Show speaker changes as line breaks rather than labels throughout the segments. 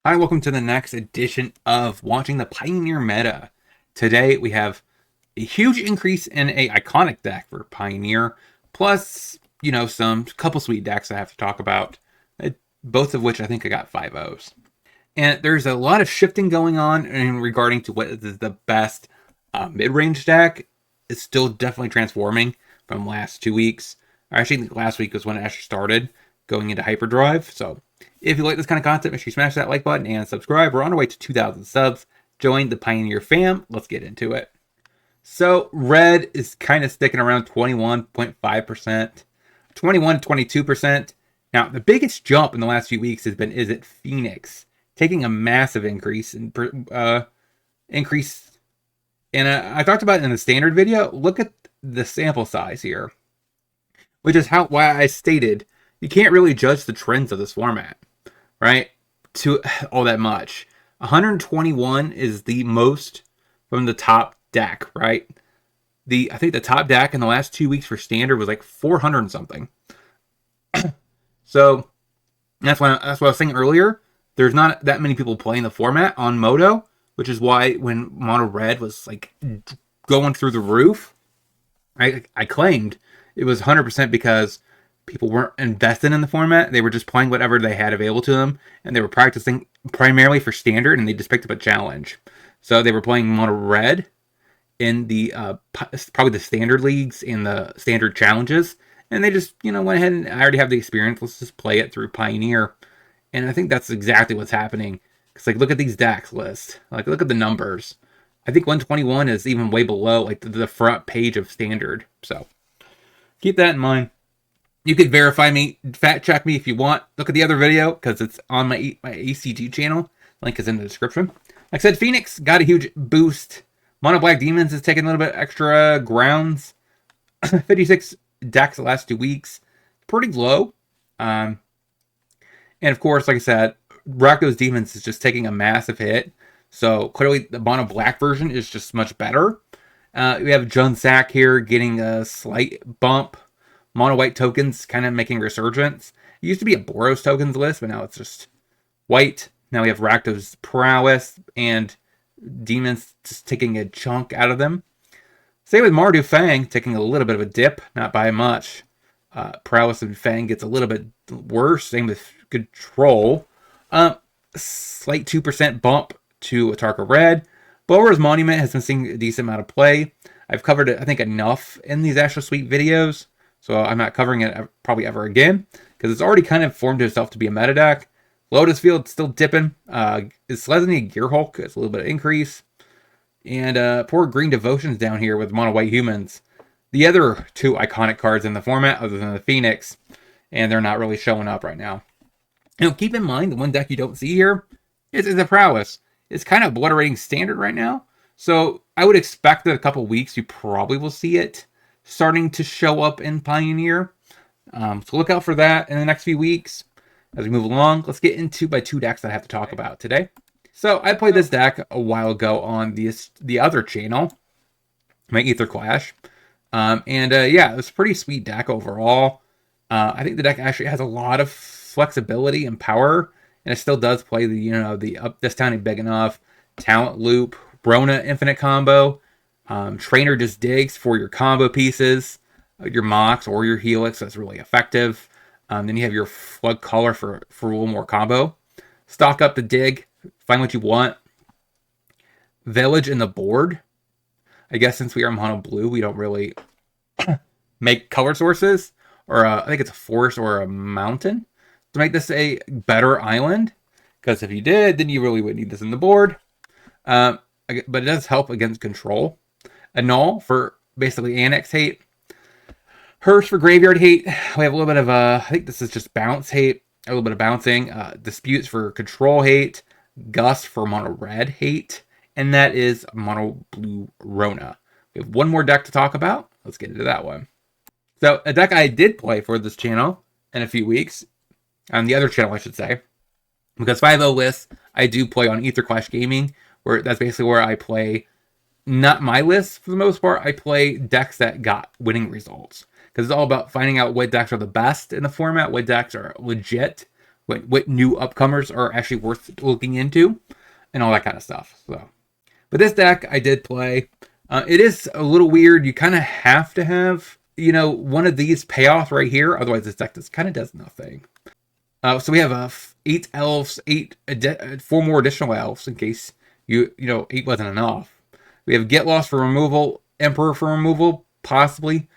Hi, welcome to the next edition of Watching the Pioneer Meta. Today we have a huge increase in a iconic deck for Pioneer, plus, some couple sweet decks I have to talk about, both of which I think I got 5-0s. And there's a lot of shifting going on in regarding to what is the best mid-range deck. It's still definitely transforming from last 2 weeks. I actually think last week was when it actually started going into hyperdrive. So if you like this kind of content, make sure you smash that like button and subscribe. We're on our way to 2,000 subs. Join the Pioneer fam. Let's get into it. So red is kind of sticking around 21.5%, 21 to 22%. Now, the biggest jump in the last few weeks has been Is It Phoenix, taking a massive increase in increase. And I talked about it in the standard video. Look at the sample size here, which is why I stated you can't really judge the trends of this format, right? To all that much. 121 is the most from the top deck, right? I think the top deck in the last 2 weeks for standard was like 400 and something. So that's what I was saying earlier. There's not that many people playing the format on Moto, which is why when Mono Red was like going through the roof, I claimed it was 100% because people weren't invested in the format. They were just playing whatever they had available to them, and they were practicing primarily for standard, and they just picked up a challenge. So they were playing Mono Red in the probably the standard leagues and the standard challenges, and they just went ahead and I already have the experience. Let's just play it through Pioneer, and I think that's exactly what's happening. Because look at these decks list. Look at the numbers. I think 121 is even way below the front page of standard. So keep that in mind. You could verify me, fact check me if you want. Look at the other video because it's on my ACG channel. Link is in the description. Like I said, Phoenix got a huge boost. Mono Black Demons is taking a little bit extra grounds. 56 decks the last 2 weeks. Pretty low. And of course, like I said, Rakdos Demons is just taking a massive hit. So clearly the Mono Black version is just much better. We have Jun Sack here getting a slight bump. Mono white tokens kind of making resurgence. It used to be a Boros tokens list, but now it's just white. Now we have Rakdos Prowess and Demons just taking a chunk out of them. Same with Mardu Fang taking a little bit of a dip, not by much. Prowess and Fang gets a little bit worse. Same with Control. Slight 2% bump to Atarka Red. Bulwar's Monument has been seeing a decent amount of play. I've covered it, I think, enough in these Astro Suite videos, so I'm not covering it probably ever again, because it's already kind of formed itself to be a meta deck. Lotus Field still dipping. Is Selesnya Gearhulk? It's a little bit of increase. And poor Green Devotion's down here with Mono White Humans. The other two iconic cards in the format, other than the Phoenix, and they're not really showing up right now. Keep in mind, the one deck you don't see here is the Prowess. It's kind of obliterating standard right now. So I would expect that in a couple weeks you probably will see it starting to show up in Pioneer. So look out for that in the next few weeks. As we move along, let's get into my 2 decks that I have to talk about today. So I played this deck a while ago on the other channel, my Aether Clash. Yeah, it was a pretty sweet deck overall. I think the deck actually has a lot of flexibility and power, and it still does play the up this town ain't big enough, Talent Loop, Rona Infinite combo, Trainer just digs for your combo pieces, your Mox or your Helix. That's really effective. Then you have your Flood Caller for a little more combo. Stock up the dig, find what you want. Village in the board. I guess since we are mono blue, we don't really make color sources, or I think it's a forest or a mountain to make this a better island. Because if you did, then you really would need this in the board. But it does help against control. Annul for basically Annex hate. Hearse for graveyard hate. We have a little bit of I think this is just bounce hate. A little bit of bouncing. Disputes for control hate. Gust for mono red hate. And that is mono blue Rona. We have one more deck to talk about. Let's get into that one. So a deck I did play for this channel in a few weeks. On the other channel, I should say. Because 5-0 lists, I do play on Aether Clash Gaming, where that's basically where I play, not my list for the most part. I play decks that got winning results. Because it's all about finding out what decks are the best in the format, what decks are legit, what new upcomers are actually worth looking into, and all that kind of stuff. So, but this deck I did play. It is a little weird. You kind of have to have, you know, one of these payoffs right here. Otherwise, this deck just kind of does nothing. So we have 8 elves, 4 more additional elves in case you know 8 wasn't enough. We have Get Lost for removal, Emperor for removal, possibly.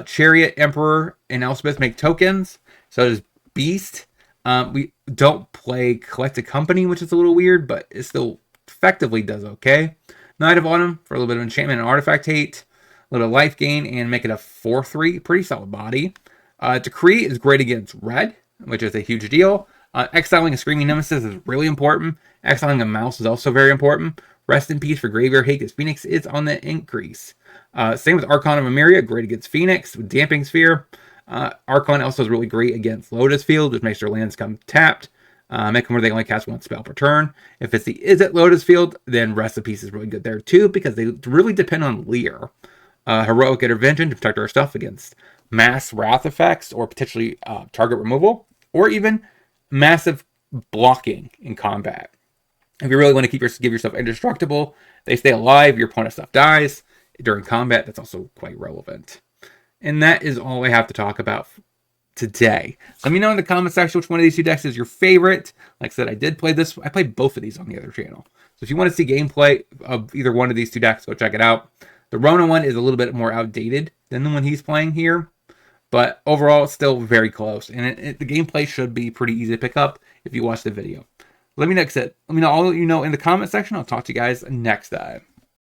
Chariot, Emperor, and Elspeth make tokens. So does Beast. We don't play Collect a Company, which is a little weird, but it still effectively does okay. Knight of Autumn for a little bit of enchantment and artifact hate, a little life gain, and make it a 4/3. Pretty solid body. Decree is great against red, which is a huge deal. Exiling a Screaming Nemesis is really important. Exiling a Mouse is also very important. Rest in peace for Graveyard Hate, because Phoenix is on the increase. Same with Archon of Emeria, great against Phoenix with Damping Sphere. Archon also is really great against Lotus Field, which makes their lands come tapped. Make them where they only cast 1 spell per turn. If it's the Is It Lotus Field, then Rest in Peace is really good there too, because they really depend on Leer. Heroic Intervention to protect our stuff against mass wrath effects or potentially target removal, or even massive blocking in combat. If you really want to give yourself indestructible, they stay alive, your opponent's stuff dies. During combat, that's also quite relevant. And that is all I have to talk about today. Let me know in the comment section which one of these 2 decks is your favorite. Like I said, I did play this. I played both of these on the other channel. So if you want to see gameplay of either one of these 2 decks, go check it out. The Rona one is a little bit more outdated than the one he's playing here. But overall, it's still very close. And the gameplay should be pretty easy to pick up if you watch the video. Let me know all you know in the comment section. I'll talk to you guys next time.